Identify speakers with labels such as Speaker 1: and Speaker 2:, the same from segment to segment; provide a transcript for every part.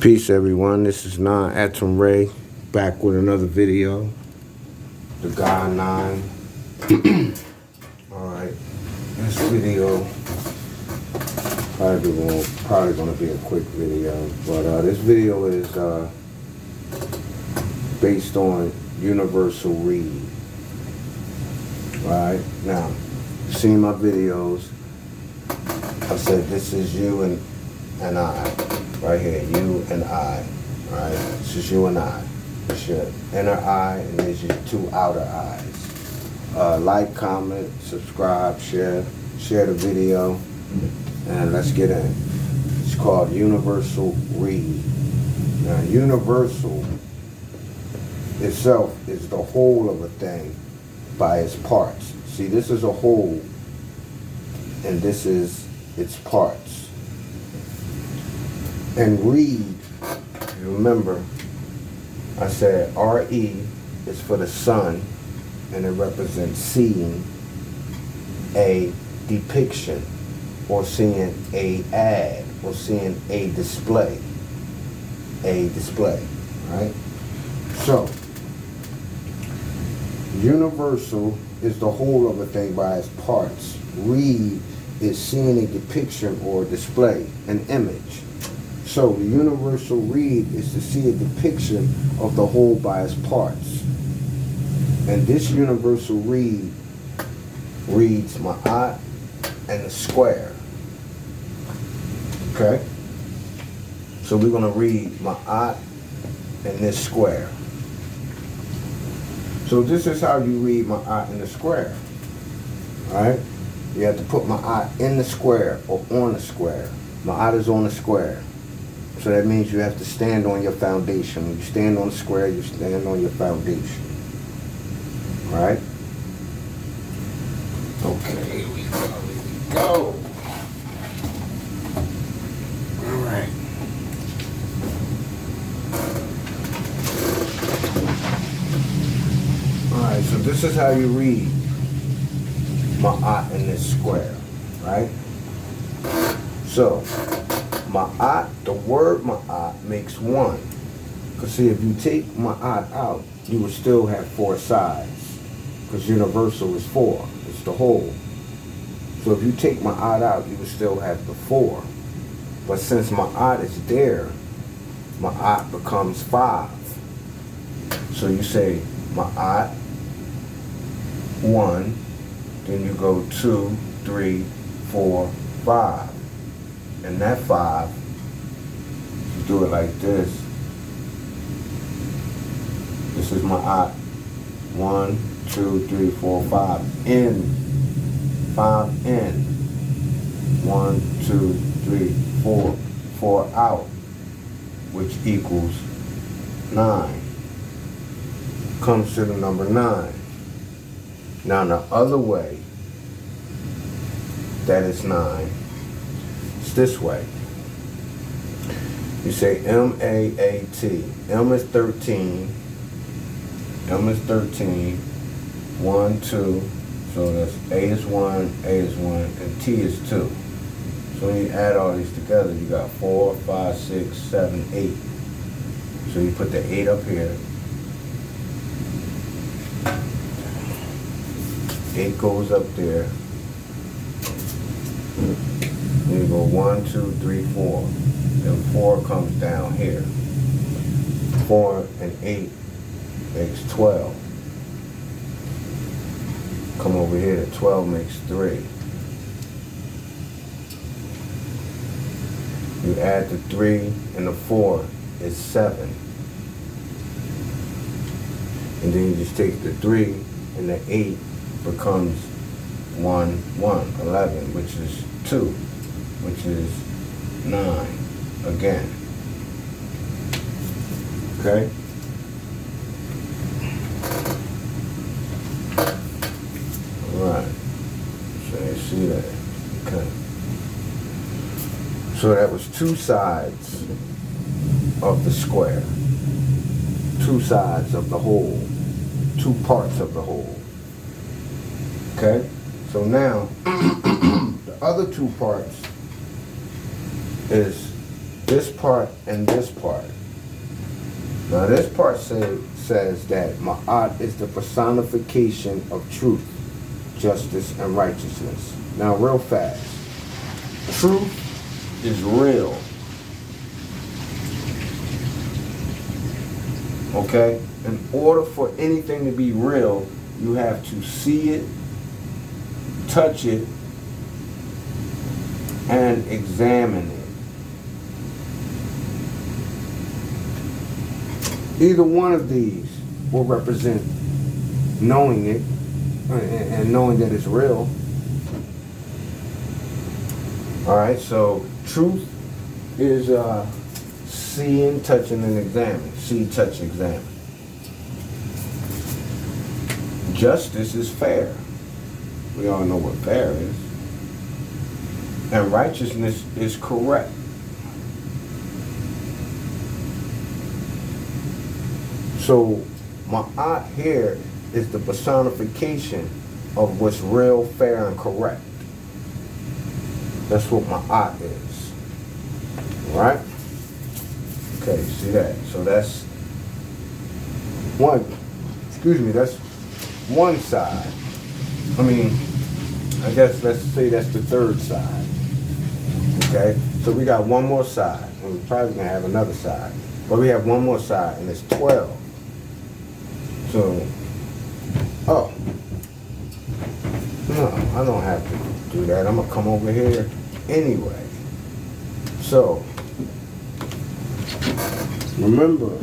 Speaker 1: Peace, everyone. This is Nine Atom Ray, back with another video. The Guy 9. Alright, this video probably gonna be a quick video, but this video is based on universal read. Alright, now, seen my videos. I said this is you and I. Right here, you and I, right? This is you and I. It's your inner eye and there's your two outer eyes. Like, comment, subscribe, share the video, and let's get in. It's called Universal Read. Now, universal itself is the whole of a thing by its parts. See, this is a whole, and this is its parts. And read, remember, I said R-E is for the sun, and it represents seeing a depiction, or seeing a ad, or seeing a display. Right? So, universal is the whole of a thing by its parts. Read is seeing a depiction or display, an image. So the universal read is to see a depiction of the whole by its parts. And this universal read reads maat and the square. Okay? So we're going to read maat and this square. So this is how you read maat in the square. Alright? You have to put maat in the square or on the square. Maat is on the square. So that means you have to stand on your foundation. When you stand on the square, you stand on your foundation. Right? Okay, here we go. Alright. Alright, so this is how you read maat in this square. Right? So, maat, the word maat makes one. Because see, if you take maat out, you would still have four sides. Because universal is four. It's the whole. So if you take maat out, you would still have the four. But since maat is there, maat becomes five. So you say maat, one, then you go 2, 3, 4, 5. And that 5, you do it like this. This is maat. 1, 2, 3, 4, 5. In. 5 in. 1, 2, 3, 4. 4 out. Which equals 9. Comes to the number 9. Now the other way that is 9. This way. You say M-A-A-T. M is 13. M is 13. 1, 2. So that's A is 1, A is 1, and T is 2. So when you add all these together, you got 4, 5, 6, 7, 8. So you put the 8 up here. 8 goes up there. You go 1, 2, 3, 4. Then 4 comes down here. 4 and 8 makes 12. Come over here to 12 makes 3. You add the 3 and the 4 is 7. And then you just take the 3 and the 8 becomes 1, 1, 11, which is 2. Which is 9 again. Okay? Alright. So you see that. Okay. So that was two sides of the square. Two sides of the whole. Two parts of the whole. Okay? So now, the other two parts is this part and this part. Now this part says that Ma'at is the personification of truth, justice, and righteousness. Now real fast. Truth is real. Okay? In order for anything to be real, you have to see it, touch it, and examine it. Either one of these will represent knowing it and knowing that it's real. Alright, so truth is seeing, touching, and examining. See, touch, examine. Justice is fair. We all know what fair is. And righteousness is correct. So Ma'at here is the personification of what's real, fair, and correct. That's what Ma'at is. Alright? Okay, see that? So that's that's one side. I mean, I guess let's say that's the third side. Okay? So we got one more side. And we're probably going to have another side. But we have one more side, and it's 12. So, oh. No, I don't have to do that. I'm going to come over here anyway. So, remember,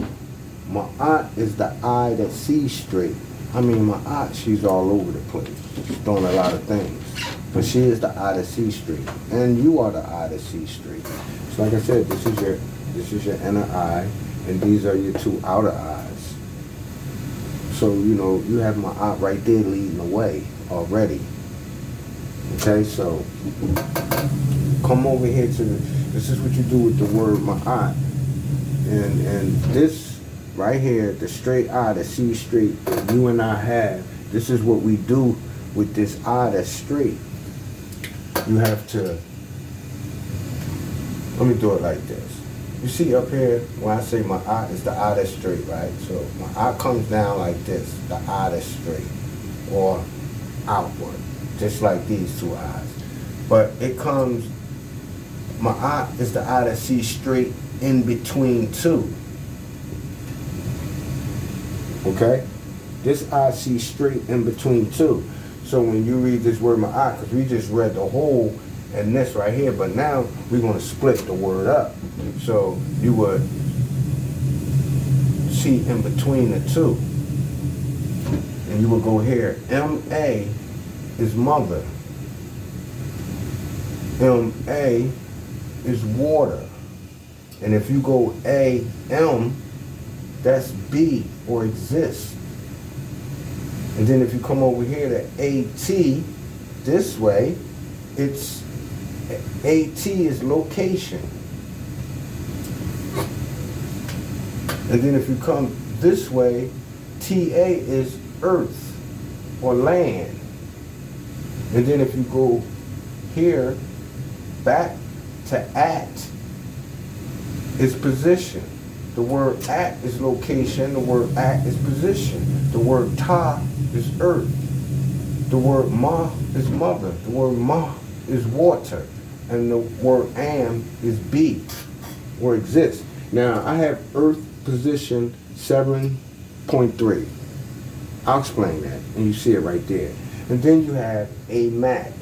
Speaker 1: Ma'at is the eye that sees straight. I mean, Ma'at, she's all over the place. She's doing a lot of things. But she is the eye that sees straight. And you are the eye that sees straight. So like I said, this is your inner eye, and these are your two outer eyes. So, you know, you have Ma'at right there leading the way already. Okay, so come over here to this is what you do with the word Ma'at. And this right here, the straight eye that sees straight that you and I have, this is what we do with this eye that's straight. You have to, let me do it like this. You see up here, when I say my eye, it's the eye that's straight, right? So my eye comes down like this, the eye that's straight, or outward, just like these two eyes. But it comes, my eye is the eye that sees straight in between two. Okay? This eye sees straight in between two. So when you read this word ma'at, because we just read the whole and this right here, but now we're going to split the word up. So you would see in between the two. And you would go here. M-A is mother. M-A is water. And if you go A-M, that's be or exist. And then if you come over here to A-T, this way, it's A-T is location. And then if you come this way, T-A is earth or land. And then if you go here, back to at, is position. The word at is location, the word at is position. The word ta is earth. The word ma is mother. The word ma is water. And the word am is be or exist. Now I have earth position 7.3. I'll explain that and you see it right there. And then you have a mat.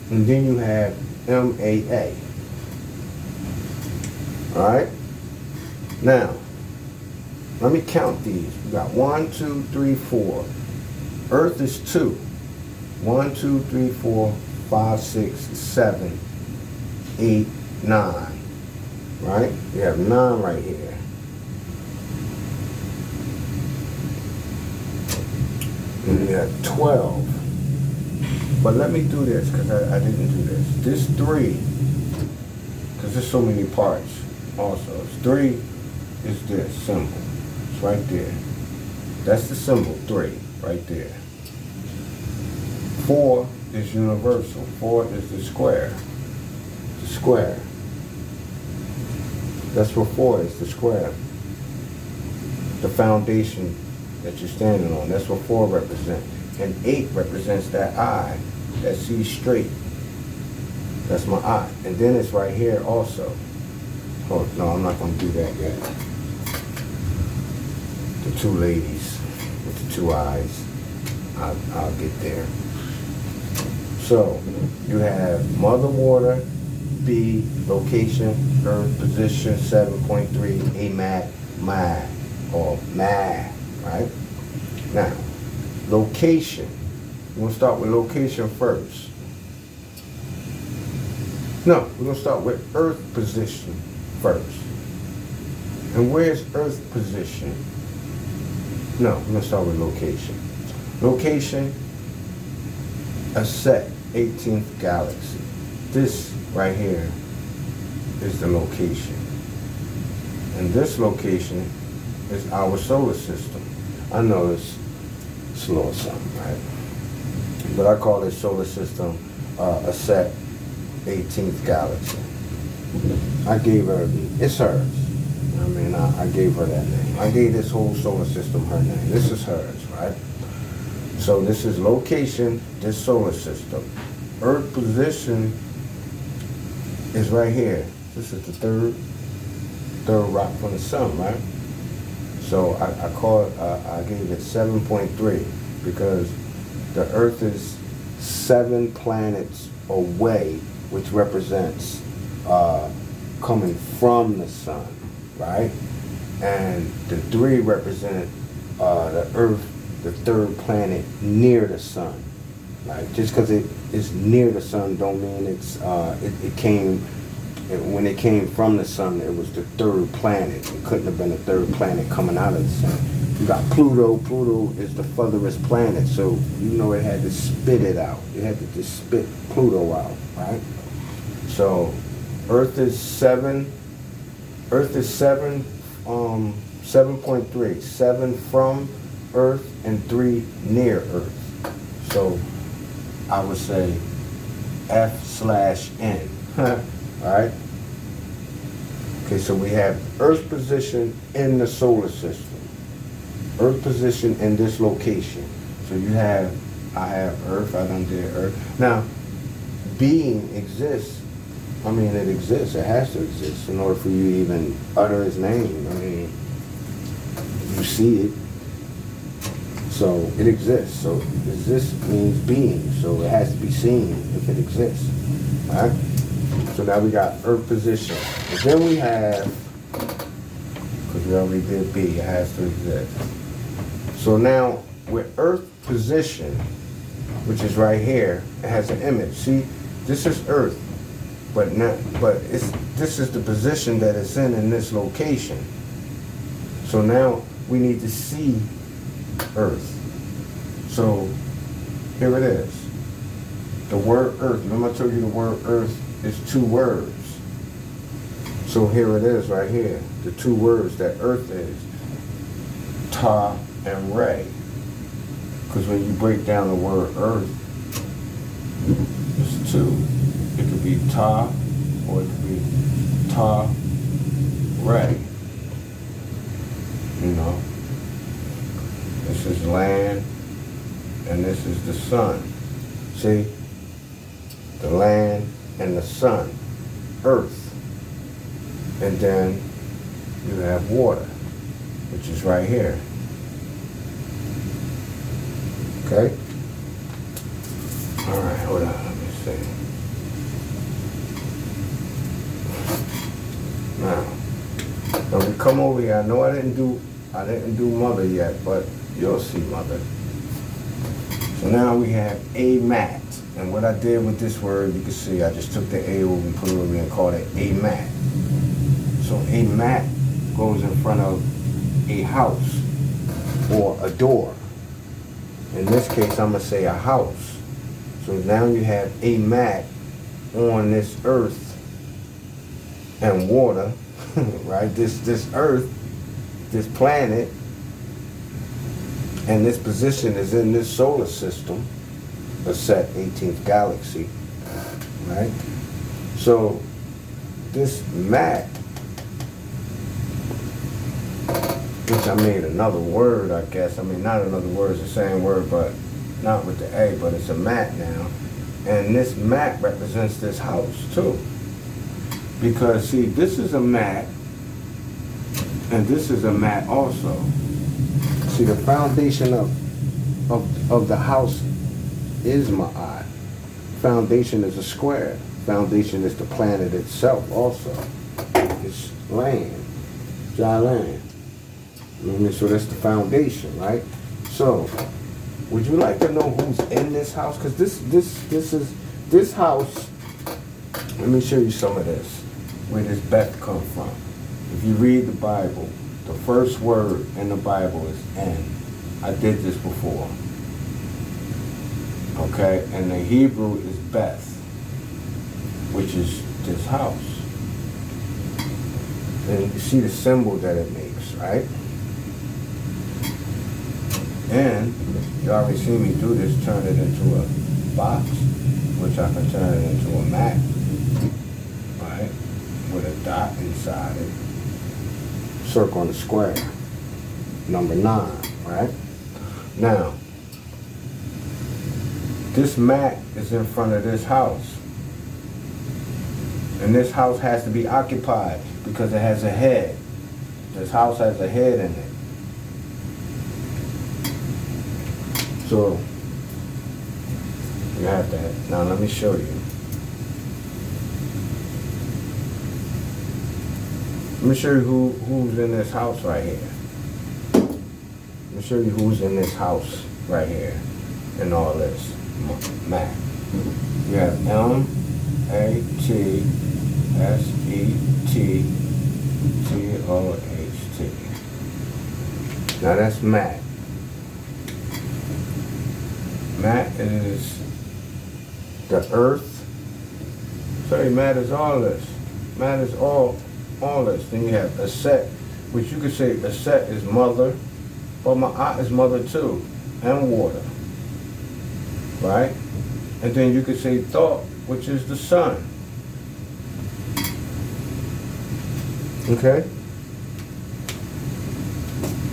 Speaker 1: And then you have M-A-A. Alright? Now, let me count these. We got 1, 2, 3, 4. Earth is 2. 1, 2, 3, 4, 5, 6, 7, 8, 9. Right? We have 9 right here. And we have 12. But let me do this, because I didn't do this. This 3, because there's so many parts also. 3 is this symbol. It's right there. That's the symbol, 3, right there. 4 is universal. 4 is the square. The square. That's what 4 is, the square. The foundation that you're standing on. That's what 4 represents. And 8 represents that eye that sees straight. That's my eye. And then it's right here also. Oh, no, I'm not going to do that yet. The 2 ladies with the 2 eyes. I'll get there. So, you have Mother Water, B, location, Earth, position, 7.3, A mat, my, or ma, right? Now, location. We're going to start with location first. No, we're going to start with Earth position first. And where's Earth position? No, we're going to start with location. Location, a set, 18th galaxy. This right here is the location. And this location is our solar system. I know it's a little something, right? But I call this solar system a set 18th galaxy. I gave her it's hers. I mean, I gave her that name. I gave this whole solar system her name. This is hers, right? So this is location, this solar system. Earth position is right here. This is the third rock from the sun, right? So I gave it 7.3 because the Earth is 7 planets away, which represents coming from the sun, right? And the 3 represent the Earth, the 3rd planet near the sun. Like, just because it is near the sun don't mean it came, when it came from the sun, it was the 3rd planet. It couldn't have been the 3rd planet coming out of the sun. You got Pluto. Pluto is the furthest planet, so you know it had to spit it out. It had to just spit Pluto out, right? So Earth is 7. Earth is 7. 7.3. 7 from Earth and 3 near Earth. So I would say F/N. Alright? Okay, so we have Earth position in the solar system. Earth position in this location. So I have Earth, I done did Earth. Now, being exists. I mean, it exists. It has to exist in order for you to even utter his name. I mean, you see it. So it exists. So exist means being. So it has to be seen if it exists. Alright? So now we got Earth position. And then we have, because we already did B, it has to exist. So now with Earth position, which is right here, it has an image. See, this is Earth, this is the position that it's in this location. So now we need to see Earth. So here it is. The word Earth. Remember I told you the word Earth is 2 words. So here it is right here. The 2 words that Earth is. Ta and Re. Because when you break down the word Earth, it's 2. It could be Ta or it could be Ta Re. You know. This is land and this is the sun. See? The land and the sun. Earth. And then you have water, which is right here. Okay? Alright, hold on, let me see. Now we come over here. I know I didn't do mother yet, but you'll see mother. So now we have a mat. And what I did with this word, you can see I just took the A over and put it over and called it a mat. So a mat goes in front of a house or a door. In this case, I'm going to say a house. So now you have a mat on this earth and water, right? This earth, this planet, and this position is in this solar system, a set 18th galaxy, right? So this mat which I made another word, I guess. I mean, not another word, it's the same word, but not with the A, but it's a mat now. And this mat represents this house too. Because see, this is a mat, and this is a mat also. See, the foundation of the house is maat. Foundation is a square. Foundation is the planet itself also. It's land, dry land. You know what I mean? So that's the foundation, right? So, would you like to know who's in this house? Because this house, let me show you some of this, where this Beth come from. If you read the Bible, the first word in the Bible is N. I did this before. Okay, and the Hebrew is Beth, which is this house. And you see the symbol that it makes, right? And you already seen me do this, turn it into a box, which I can turn it into a mat, right? With a dot inside it. Circle and a square. Number 9, right? Now, this mat is in front of this house. And this house has to be occupied because it has a head. This house has a head in it. So, you have that. Now let me show you. Let me show you who's in this house right here. Let me show you who's in this house right here in all this. Mat. You have M-A-T-S-E-T-T-O-H-T. Now that's mat. Mat is the earth. Sorry, mat is all this. Mat is all this. Then you have Aset, which you could say Aset is mother, but Ma'at is mother too, and water. Right? And then you could say thought, which is the sun. Okay?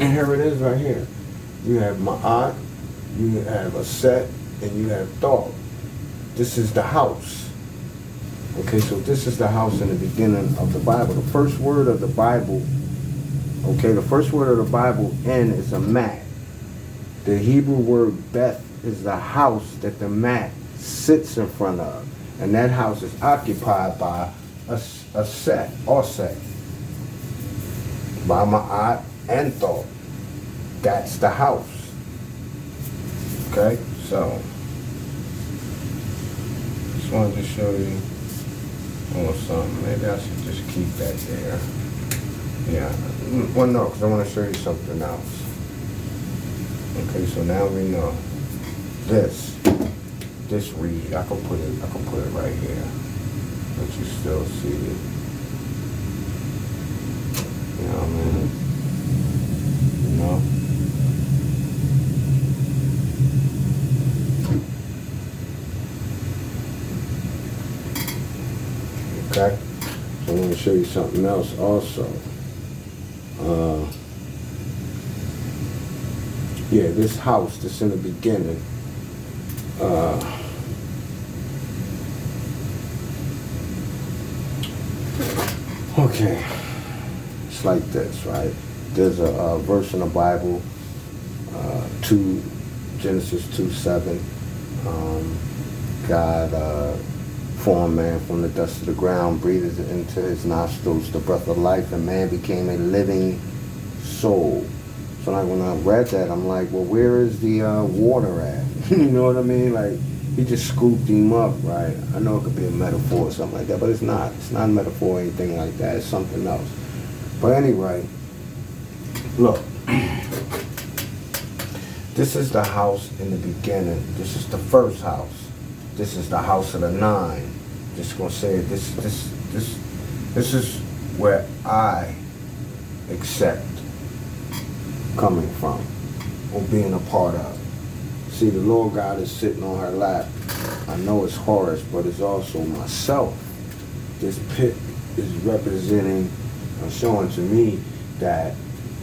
Speaker 1: And here it is right here. You have Ma'at, you have Aset, and you have thought. This is the house. Okay, so this is the house in the beginning of the Bible. The first word of the Bible, okay, the first word of the Bible, N, is a mat. The Hebrew word Beth is the house that the mat sits in front of. And that house is occupied by a set, or set. By Ma'at and thought. That's the house. Okay, so just wanted to show you something. Maybe I should just keep that there. Yeah, well no, because I want to show you something else. Okay, so now we know this reed. I can put it right here, but you still see it. You know what I mean? You know. Okay, so I'm going to show you something else also. Yeah, this house that's in the beginning. Okay, it's like this, right? There's a verse in the Bible, Genesis 2:7. God formed man from the dust of the ground, breathed into his nostrils the breath of life, and man became a living soul. So like when I read that, I'm like, well, where is the water at? You know what I mean? Like, he just scooped him up, right? I know it could be a metaphor or something like that, but it's not. It's not a metaphor or anything like that. It's something else. But anyway, look. This is the house in the beginning. This is the first house. This is the house of the 9. Just gonna say it. This is where I accept coming from or being a part of. See, the Lord God is sitting on her lap. I know it's Horus, but it's also myself. This pit is representing or showing to me that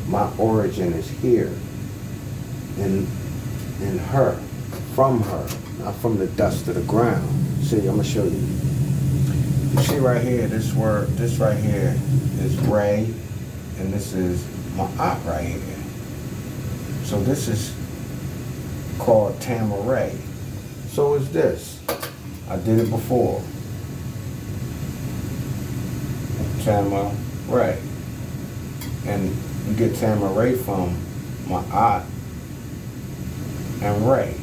Speaker 1: My origin is here. In her. From her. Not from the dust of the ground. See, I'm going to show you. You see right here, this right here is Ray, and this is maat right here. So this is called Tamaray. So is this. I did it before. Tamaray. And you get Tamaray from maat and Ray.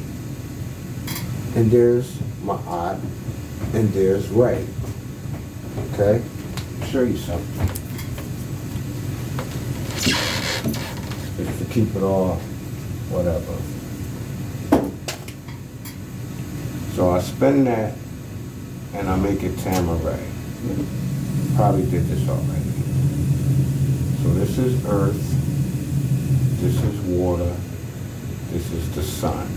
Speaker 1: And there's maat and there's Ray. Okay? I'll show you something. Just to keep it all whatever. So I spin that and I make it Tamaray. Probably did this already. So this is earth, this is water, this is the sun.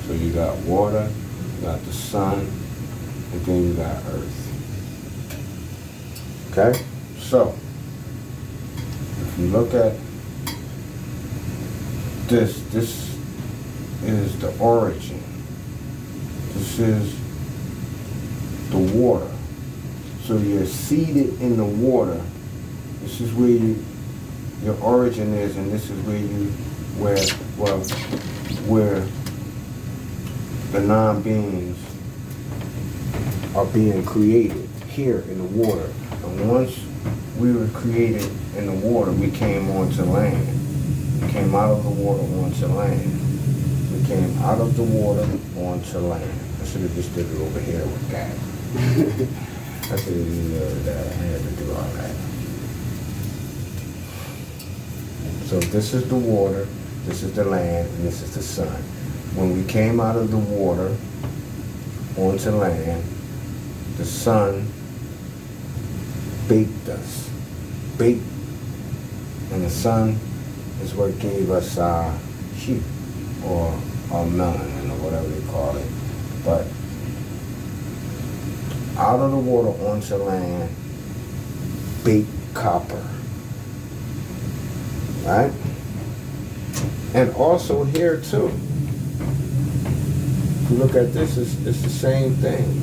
Speaker 1: So you got water, you got the sun, and then you got earth. Okay? So, if you look at this is the origin. This is the water. So you're seated in the water. This is where your origin is, and this is where the non-beings are being created here in the water. And once we were created in the water, we came onto land. We came out of the water onto land. We came out of the water onto land. I should have just did it over here with that. I should have did that. I had to do all that. So this is the water, this is the land, and this is the sun. When we came out of the water onto land, the sun baked us. Baked. And the sun is what gave us our heat, or our melanin, or whatever they call it. But out of the water onto land, baked copper. Right? And also here too. If you look at this, it's the same thing.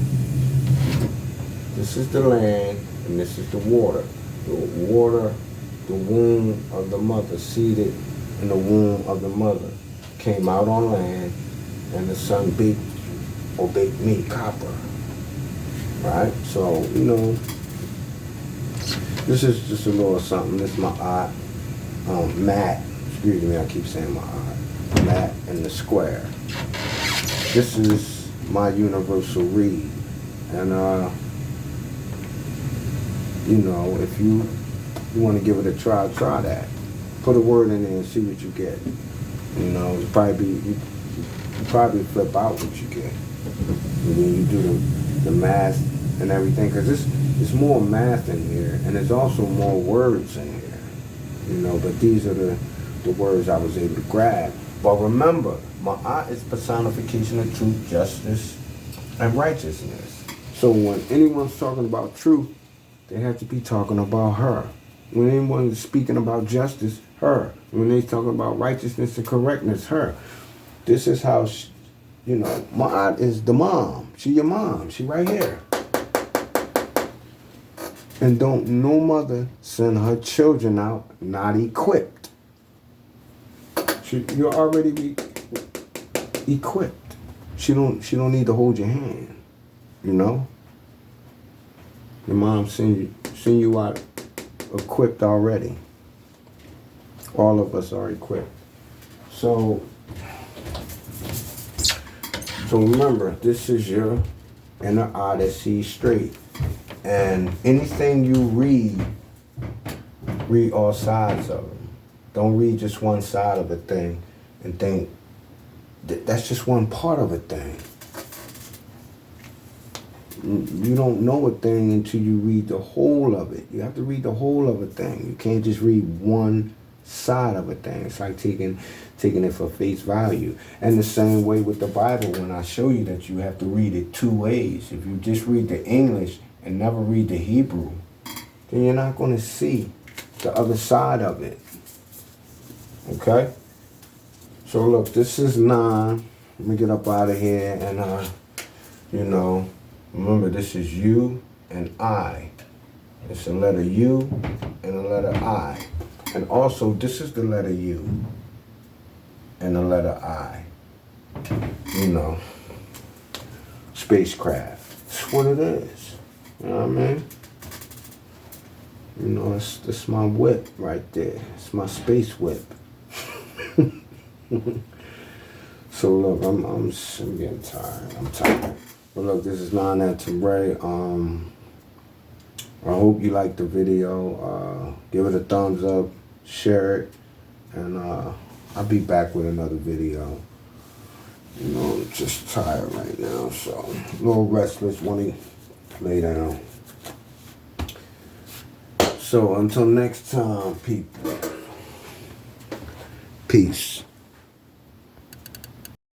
Speaker 1: This is the land and this is the water. The water, the womb of the mother, seated in the womb of the mother, came out on land, and the sun baked me copper. Right? So, you know, this is just a little something. This is my maat. Excuse me, I keep saying my maat and the square. This is my universal read. And, you know, if you want to give it a try that. Put a word in there and see what you get. You know, you probably flip out what you get. When you do the math and everything, because it's more math in here, and there's also more words in here. You know, but these are the words I was able to grab. But remember, maat is personification of truth, justice, and righteousness. So when anyone's talking about truth, they have to be talking about her. When anyone is speaking about justice, her. When they're talking about righteousness and correctness, her. This is how, you know, maat is the mom. She your mom. She right here. And don't no mother send her children out not equipped. You're already equipped. She don't need to hold your hand. You know? Your mom send you out equipped already. All of us are equipped. So remember, this is your inner eye that sees straight. And anything you read all sides of it. Don't read just one side of a thing and think that's just one part of a thing. You don't know a thing until you read the whole of it. You have to read the whole of a thing. You can't just read one side of a thing. It's like taking it for face value. And the same way with the Bible, when I show you that you have to read it two ways. If you just read the English and never read the Hebrew, then you're not going to see the other side of it. Okay? So look, this is 9. Let me get up out of here and you know, remember this is U and I. It's a letter U and a letter I. And also this is the letter U and the letter I. You know, spacecraft. That's what it is. You know what I mean? You know, it's my whip right there. It's my space whip. So look, I'm getting tired. I'm tired. But look, this is Non-Antum Ray. I hope you liked the video. Give it a thumbs up, share it, and I'll be back with another video. You know, I'm just tired right now, so a little restless, want to lay down. So until next time, people. Peace.